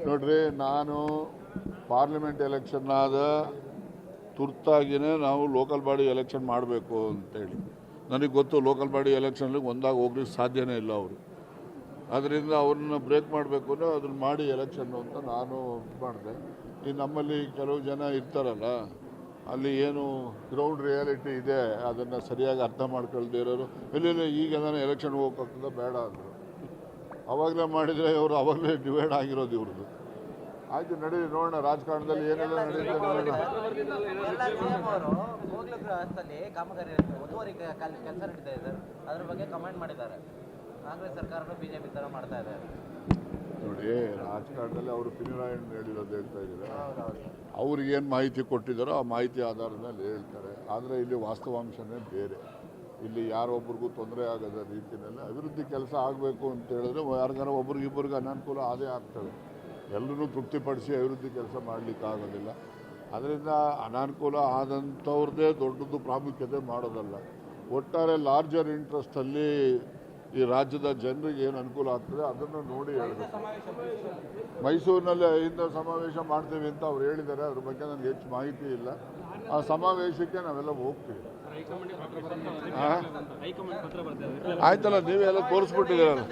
ನೋಡ್ರಿ, ನಾನು parliament election ಆದ ತುರ್ತಾಗಿಯೇ ನಾವು ಲೋಕಲ್ ಬಾಡಿ ಎಲೆಕ್ಷನ್ ಮಾಡಬೇಕು ಅಂತೇಳಿ ನನಗೆ ಗೊತ್ತು. ಲೋಕಲ್ ಬಾಡಿ ಎಲೆಕ್ಷನ್ಗೆ ಒಂದಾಗ ಹೋಗ್ಲಿಕ್ಕೆ ಸಾಧ್ಯನೇ ಇಲ್ಲ ಅವರು. ಅದರಿಂದ ಅವ್ರನ್ನ ಬ್ರೇಕ್ ಮಾಡಬೇಕು ಅಂದರೆ ಅದನ್ನ ಮಾಡಿ ಎಲೆಕ್ಷನ್ನು ಅಂತ ನಾನು ಮಾಡಿದೆ. ಈ ನಮ್ಮಲ್ಲಿ ಕೆಲವು ಜನ ಇರ್ತಾರಲ್ಲ, ಅಲ್ಲಿ ಏನು ಗ್ರೌಂಡ್ ರಿಯಾಲಿಟಿ ಇದೆ ಅದನ್ನು ಸರಿಯಾಗಿ ಅರ್ಥ ಮಾಡ್ಕೊಳ್ದೇ ಇರೋರು, ಇಲ್ಲಿ ಈಗ ನಾನು ಎಲೆಕ್ಷನ್ ಹೋಗೋಕ್ಕಾಗ್ತದೆ ಬೇಡ ಅಂದರು. ಅವಾಗಲೇ ಮಾಡಿದರೆ ಇವರು ಅವಾಗಲೇ ಡಿವೈಡ್ ಆಗಿರೋದು ಇವ್ರದ್ದು. ಆಯ್ತು, ನಡೀಲಿ ನೋಡೋಣ ರಾಜಕಾರಣದಲ್ಲಿ ಏನೆಲ್ಲ ನಡೀತದೆ ನೋಡೋಣ. ಕೆಲಸ ನಡೀತಾ ಇದೆ, ಅದ್ರ ಬಗ್ಗೆ ಕಮೆಂಟ್ ಮಾಡಿದ್ದಾರೆ. ಕಾಂಗ್ರೆಸ್ ಸರ್ಕಾರನು ಬಿಜೆಪಿ ತರ ಮಾಡ್ತಾ ಇದ್ದಾರೆ. ನೋಡಿ, ರಾಜಕಾರಣದಲ್ಲಿ ಅವರು ಪಿನರಾಯಣ್ ಹೇಳಿರೋದು ಹೇಳ್ತಾ ಇದ್ದಾರೆ. ಅವ್ರಿಗೇನು ಮಾಹಿತಿ ಕೊಟ್ಟಿದ್ದಾರೋ ಆ ಮಾಹಿತಿ ಆಧಾರದ ಮೇಲೆ ಹೇಳ್ತಾರೆ. ಆದರೆ ಇಲ್ಲಿ ವಾಸ್ತವಾಂಶನೇ ಬೇರೆ. ಇಲ್ಲಿ ಯಾರೊಬ್ಬರಿಗೂ ತೊಂದರೆ ಆಗದ ರೀತಿಯಲ್ಲಿ ಅಭಿವೃದ್ಧಿ ಕೆಲಸ ಆಗಬೇಕು ಅಂತ ಹೇಳಿದ್ರೆ ಯಾರಿಗಾರ ಒಬ್ರಿಗಿಬ್ಬರಿಗೆ ಅನಾನುಕೂಲ ಆದೇ ಆಗ್ತದೆ. ಎಲ್ಲರೂ ತೃಪ್ತಿಪಡಿಸಿ ಅಭಿವೃದ್ಧಿ ಕೆಲಸ ಮಾಡಲಿಕ್ಕಾಗೋದಿಲ್ಲ. ಅದರಿಂದ ಅನಾನುಕೂಲ ಆದಂಥವ್ರದ್ದೇ ದೊಡ್ಡದು ಪ್ರಾಮುಖ್ಯತೆ ಮಾಡೋದಲ್ಲ. ಒಟ್ಟಾರೆ ಲಾರ್ಜರ್ ಇಂಟ್ರೆಸ್ಟಲ್ಲಿ ಈ ರಾಜ್ಯದ ಜನರಿಗೆ ಏನು ಅನುಕೂಲ ಆಗ್ತದೆ ಅದನ್ನು ನೋಡಿ ಹೇಳಬೇಕು. ಮೈಸೂರಿನಲ್ಲಿ ಇಂಥ ಸಮಾವೇಶ ಮಾಡ್ತೀವಿ ಅಂತ ಅವ್ರು ಹೇಳಿದ್ದಾರೆ. ಅದ್ರ ಬಗ್ಗೆ ನನಗೆ ಹೆಚ್ಚು ಮಾಹಿತಿ ಇಲ್ಲ. ಆ ಸಮಾವೇಶಕ್ಕೆ ನಾವೆಲ್ಲ ಹೋಗ್ತೀವಿ. ಆಯ್ತಲ್ಲ, ನೀವೆಲ್ಲ ತೋರಿಸ್ಬಿಟ್ಟಿದ್ದೀರಲ್ಲ.